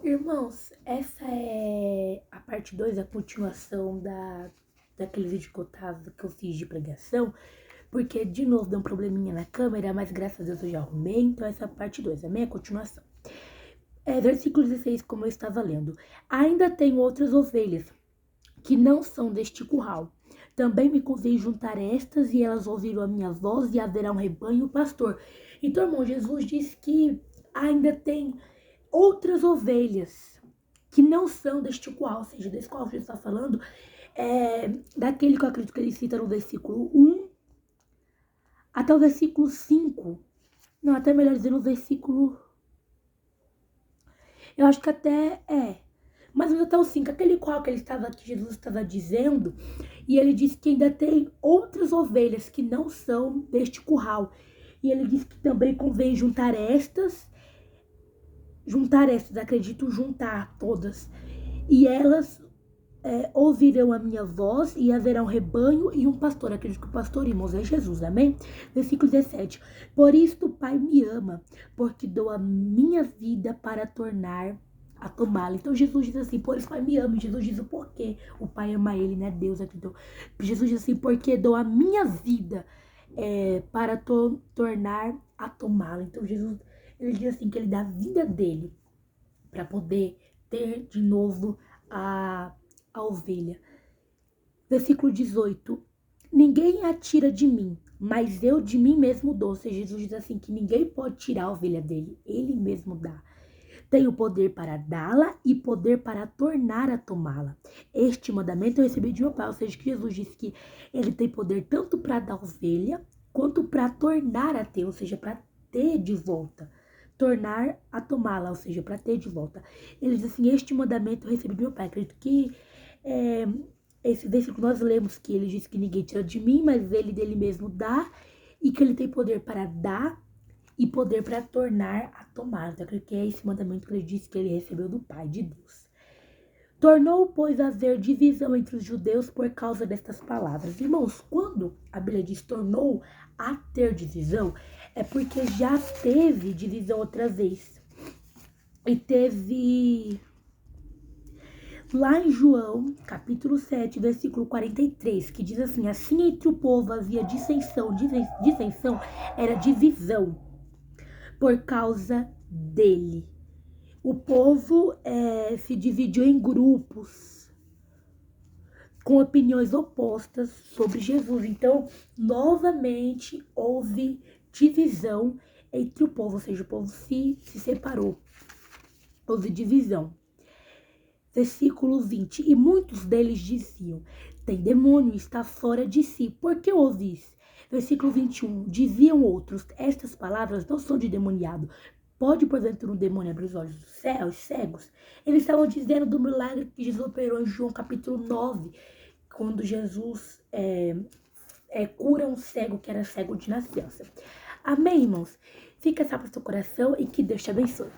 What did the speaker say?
Irmãos, essa é a parte 2, a continuação daquele vídeo que eu fiz de pregação, porque de novo deu um probleminha na câmera, mas graças a Deus eu já arrumei, então essa é a parte 2, a minha continuação. Versículo 16, como eu estava lendo. Ainda tenho outras ovelhas que não são deste curral. Também me convém juntar estas, e elas ouviram a minha voz, e haverá um rebanho e um pastor. Então, irmão, Jesus diz que ainda tem outras ovelhas que não são deste qual, ou seja, desse qual Jesus está falando, daquele que eu acredito que ele cita no versículo 1 até o versículo 5. Não, até melhor dizer no versículo... Eu acho que até mas até o 5, aquele qual que Jesus estava dizendo, e ele disse que ainda tem outras ovelhas que não são deste curral. E ele disse que também convém juntar estas, acredito, juntar todas. E elas ouvirão a minha voz, e haverá um rebanho e um pastor. Acredito que o pastor, irmãos, é Jesus, amém? Versículo 17. Por isto o Pai me ama, porque dou a minha vida para tornar a tomá-la. Então Jesus diz assim, por isso o Pai me ama. E Jesus diz o porquê o Pai ama ele, né? Deus aqui. Então, Jesus diz assim, porque dou a minha vida para tornar a tomá-la. Então Jesus, ele diz assim, que ele dá a vida dele para poder ter de novo a ovelha. Versículo 18. Ninguém a tira de mim, mas eu de mim mesmo dou. Ou seja, Jesus diz assim, que ninguém pode tirar a ovelha dele, ele mesmo dá. Tenho poder para dá-la e poder para tornar a tomá-la. Este mandamento eu recebi de meu Pai. Ou seja, que Jesus disse que ele tem poder tanto para dar a ovelha, quanto para tornar a ter, ou seja, para ter de volta. Tornar a tomá-la, ou seja, para ter de volta. Ele diz assim, este mandamento eu recebi de meu Pai. Acredito que esse versículo nós lemos que ele diz que ninguém tira de mim, mas ele dele mesmo dá, e que ele tem poder para dar e poder para tornar a tomar. Então, eu acredito que é esse mandamento que ele disse que ele recebeu do Pai, de Deus. Tornou, pois, a haver divisão entre os judeus por causa destas palavras. Irmãos, quando a Bíblia diz tornou a ter divisão, é porque já teve divisão outra vez. E teve... Lá em João, capítulo 7, versículo 43, que diz assim, assim entre o povo havia dissensão era divisão por causa dele. O povo se dividiu em grupos com opiniões opostas sobre Jesus. Então, novamente, houve divisão entre o povo, ou seja, o povo se separou. Houve divisão. Versículo 20. E muitos deles diziam, tem demônio, está fora de si. Por que ouvis? Versículo 21. Diziam outros, estas palavras não são de demoniado. Pode, porventura, um demônio abrir os olhos dos cegos? Eles estavam dizendo do milagre que Jesus operou em João capítulo 9, quando Jesus cura um cego que era cego de nascença. Amém, irmãos? Fica essa para o seu coração e que Deus te abençoe.